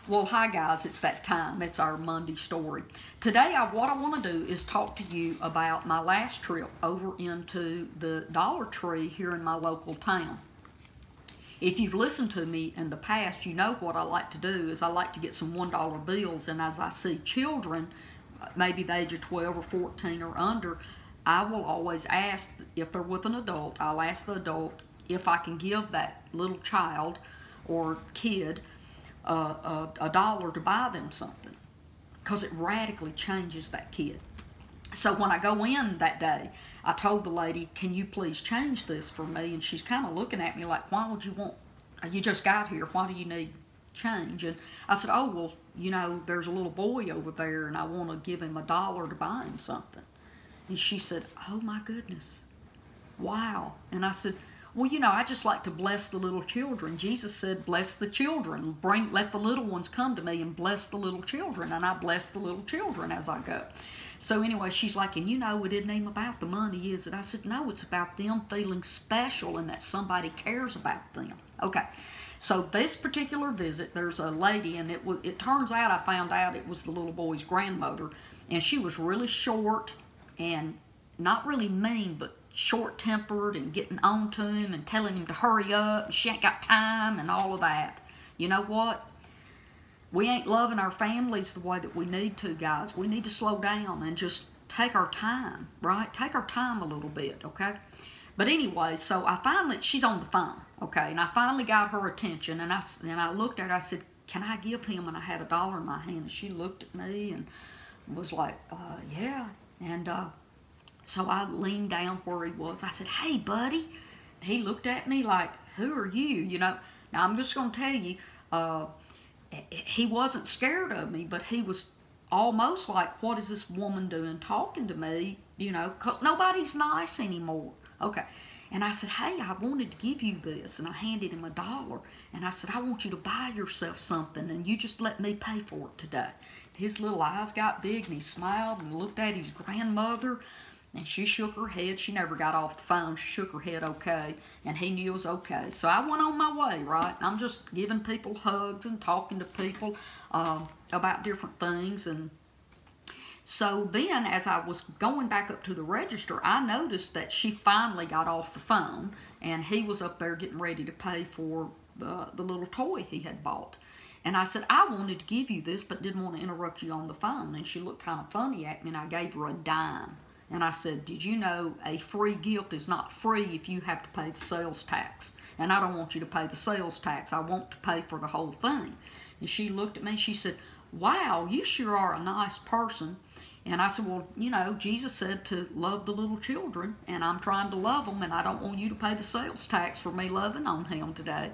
Well, hi guys, it's that time. It's our Monday story. Today, what I want to do is talk to you about my last trip over into the Dollar Tree here in my local town. If you've listened to me in the past, you know what I like to do is I like to get some $1 bills, and as I see children, maybe the age of 12 or 14 or under, I will always ask, if they're with an adult, I'll ask the adult if I can give that little child or kid a dollar to buy them something, because it radically changes that kid. So when I go in that day, I told the lady, can you please change this for me? And she's kind of looking at me like, why would you want, you just got here, why do you need change? And I said, oh, well, you know, there's a little boy over there and I want to give him a dollar to buy him something. And she said, oh my goodness, wow. And I said, well, you know, I just like to bless the little children. Jesus said, bless the children. Let the little ones come to me and bless the little children. And I bless the little children as I go. So anyway, she's like, and you know, it isn't even about the money, is it? I said, no, it's about them feeling special and that somebody cares about them. Okay, so this particular visit, there's a lady, and it turns out, I found out it was the little boy's grandmother. And she was really short and not really mean, but short-tempered and getting on to him and telling him to hurry up and she ain't got time and all of that. You know what? We ain't loving our families the way that we need to, guys. We need to slow down and just take our time, right? Take our time a little bit, okay? But anyway, so she's on the phone, okay? And I finally got her attention, and I looked at her, I said, can I give him? And I had $1 in my hand, and she looked at me and was like, yeah. And so I leaned down where he was. I said, hey, buddy. He looked at me like, who are you? You know, now I'm just going to tell you, he wasn't scared of me, but he was almost like, what is this woman doing talking to me? You know, because nobody's nice anymore. Okay. And I said, hey, I wanted to give you this. And I handed him $1. And I said, I want you to buy yourself something, and you just let me pay for it today. His little eyes got big, and he smiled and looked at his grandmother. And she shook her head. She never got off the phone. She shook her head okay. And he knew it was okay. So I went on my way, right? I'm just giving people hugs and talking to people about different things. And so then as I was going back up to the register, I noticed that she finally got off the phone. And he was up there getting ready to pay for the little toy he had bought. And I said, I wanted to give you this, but didn't want to interrupt you on the phone. And she looked kind of funny at me, and I gave her a dime. And I said, did you know a free gift is not free if you have to pay the sales tax? And I don't want you to pay the sales tax. I want to pay for the whole thing. And she looked at me, she said, wow, you sure are a nice person. And I said, well, you know, Jesus said to love the little children, and I'm trying to love them, and I don't want you to pay the sales tax for me loving on him today.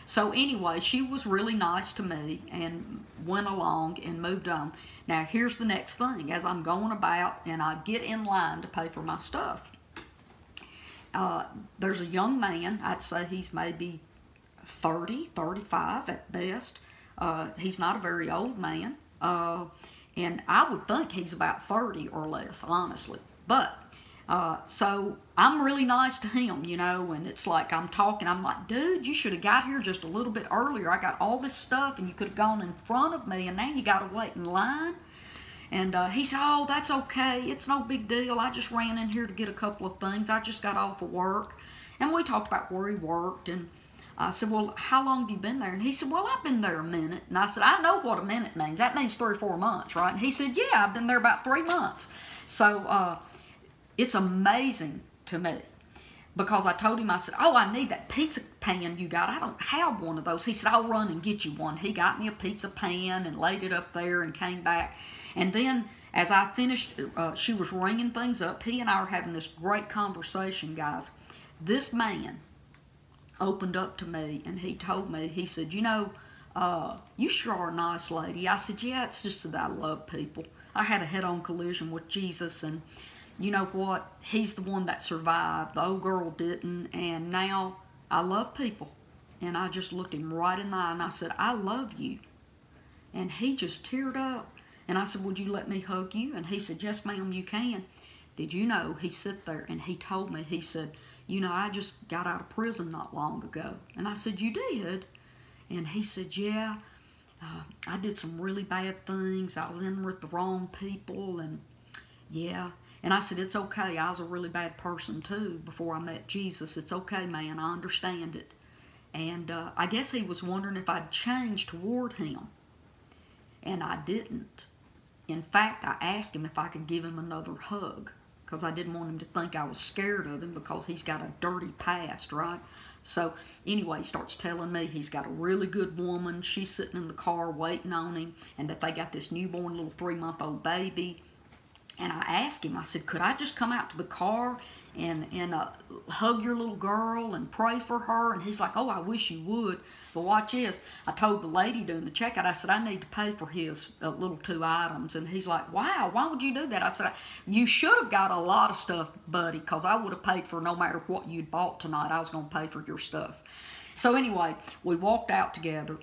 So anyway, she was really nice to me and went along and moved on. Now, here's the next thing. As I'm going about and I get in line to pay for my stuff, there's a young man. I'd say he's maybe 30, 35 at best. He's not a very old man. And I would think he's about 30 or less, honestly. But so I'm really nice to him, you know, and it's like I'm talking. I'm like, dude, you should have got here just a little bit earlier. I got all this stuff, and you could have gone in front of me, and now you got to wait in line. And he said, oh, that's okay. It's no big deal. I just ran in here to get a couple of things. I just got off of work. And we talked about where he worked, and I said, well, how long have you been there? And he said, well, I've been there a minute. And I said, I know what a minute means. That means 3 or 4 months, right? And he said, yeah, I've been there about 3 months. So, it's amazing to me, because I told him, I said, oh, I need that pizza pan you got. I don't have one of those. He said, I'll run and get you one. He got me a pizza pan and laid it up there and came back. And then as I finished, she was ringing things up. He and I were having this great conversation, guys. This man opened up to me, and he told me, he said, you know, you sure are a nice lady. I said, yeah, it's just that I love people. I had a head-on collision with Jesus, and you know what? He's the one that survived. The old girl didn't, and now I love people. And I just looked him right in the eye, and I said, I love you. And he just teared up. And I said, would you let me hug you? And he said, yes, ma'am, you can. Did you know, he sat there, and he told me, he said, you know, I just got out of prison not long ago. And I said, you did? And he said, yeah. I did some really bad things. I was in with the wrong people, and yeah. And I said, it's okay. I was a really bad person too before I met Jesus. It's okay, man. I understand it. And I guess he was wondering if I'd changed toward him. And I didn't. In fact, I asked him if I could give him another hug, because I didn't want him to think I was scared of him, because he's got a dirty past, right? So anyway, he starts telling me he's got a really good woman. She's sitting in the car waiting on him, and that they got this newborn little 3-month-old baby. And I asked him, I said, could I just come out to the car and hug your little girl and pray for her? And he's like, oh, I wish you would. But watch this. I told the lady doing the checkout, I said, I need to pay for his little 2 items. And he's like, wow, why would you do that? I said, you should have got a lot of stuff, buddy, because I would have paid for no matter what you'd bought tonight. I was going to pay for your stuff. So anyway, we walked out together.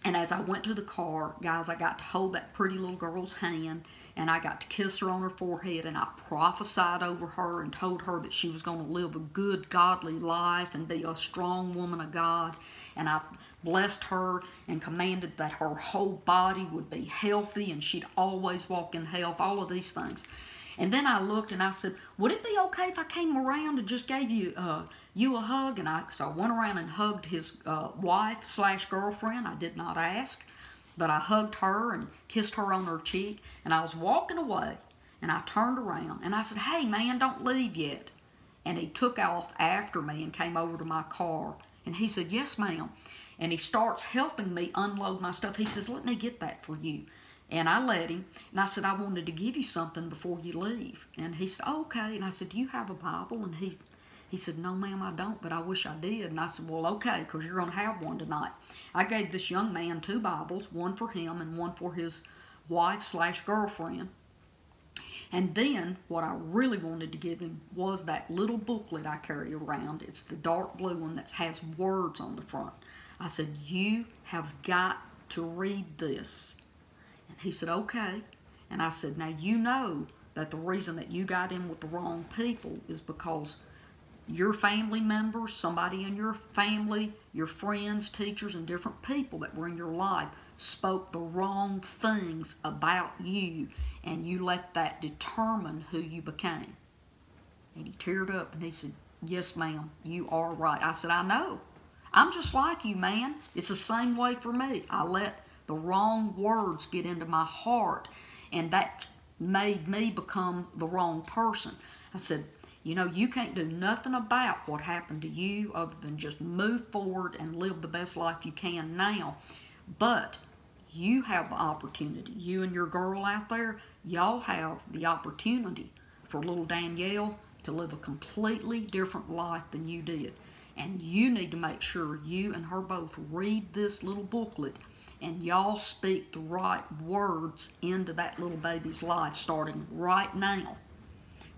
And as I went to the car, guys, I got to hold that pretty little girl's hand, and I got to kiss her on her forehead, and I prophesied over her and told her that she was going to live a good, godly life and be a strong woman of God. And I blessed her and commanded that her whole body would be healthy and she'd always walk in health, all of these things. And then I looked and I said, would it be okay if I came around and just gave you a hug? And so I went around and hugged his wife/girlfriend. I did not ask, but I hugged her and kissed her on her cheek. And I was walking away, and I turned around and I said, hey man, don't leave yet. And he took off after me and came over to my car. And he said, yes ma'am. And he starts helping me unload my stuff. He says, let me get that for you. And I let him, and I said, I wanted to give you something before you leave. And he said, oh, okay. And I said, do you have a Bible? And he said, no, ma'am, I don't, but I wish I did. And I said, well, okay, because you're going to have one tonight. I gave this young man 2 Bibles, one for him and one for his wife/girlfriend. And then what I really wanted to give him was that little booklet I carry around. It's the dark blue one that has words on the front. I said, you have got to read this. And he said, okay. And I said, now you know that the reason that you got in with the wrong people is because your family members, somebody in your family, your friends, teachers, and different people that were in your life spoke the wrong things about you, and you let that determine who you became. And he teared up and he said, yes ma'am, you are right. I said, I know. I'm just like you, man. It's the same way for me. I let the wrong words get into my heart, and that made me become the wrong person. I said, you know, you can't do nothing about what happened to you other than just move forward and live the best life you can now. But you have the opportunity. You and your girl out there, y'all have the opportunity for little Danielle to live a completely different life than you did. And you need to make sure you and her both read this little booklet, and y'all speak the right words into that little baby's life starting right now,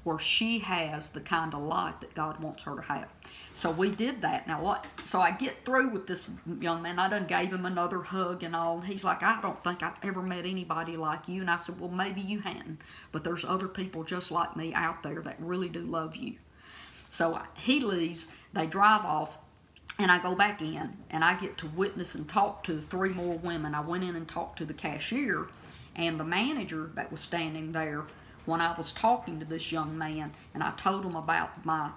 where she has the kind of life that God wants her to have. So we did that. Now, so I get through with this young man. I done gave him another hug and all. He's like, I don't think I've ever met anybody like you. And I said, well, maybe you hadn't, but there's other people just like me out there that really do love you. So he leaves, they drive off, and I go back in, and I get to witness and talk to 3 more women. I went in and talked to the cashier, and the manager that was standing there when I was talking to this young man, and I told him about my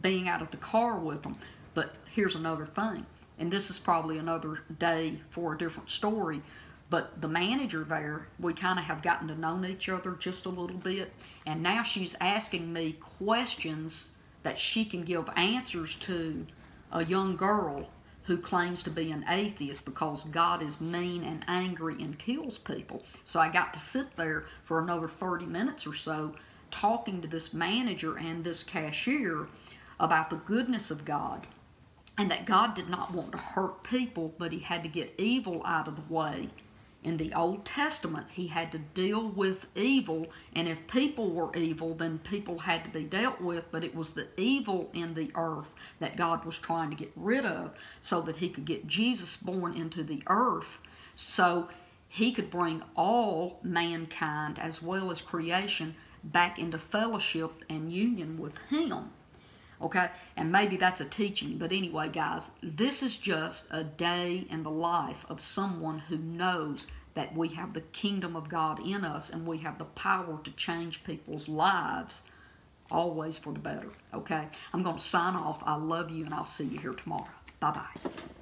being out of the car with him. But here's another thing, and this is probably another day for a different story, but the manager there, we kind of have gotten to know each other just a little bit, and now she's asking me questions that she can give answers to a young girl who claims to be an atheist because God is mean and angry and kills people. So I got to sit there for another 30 minutes or so talking to this manager and this cashier about the goodness of God, and that God did not want to hurt people, but he had to get evil out of the way. In the Old Testament, he had to deal with evil, and if people were evil, then people had to be dealt with, but it was the evil in the earth that God was trying to get rid of so that he could get Jesus born into the earth so he could bring all mankind as well as creation back into fellowship and union with him. Okay? And maybe that's a teaching. But anyway, guys, this is just a day in the life of someone who knows that we have the kingdom of God in us and we have the power to change people's lives, always for the better. Okay? I'm going to sign off. I love you, and I'll see you here tomorrow. Bye-bye.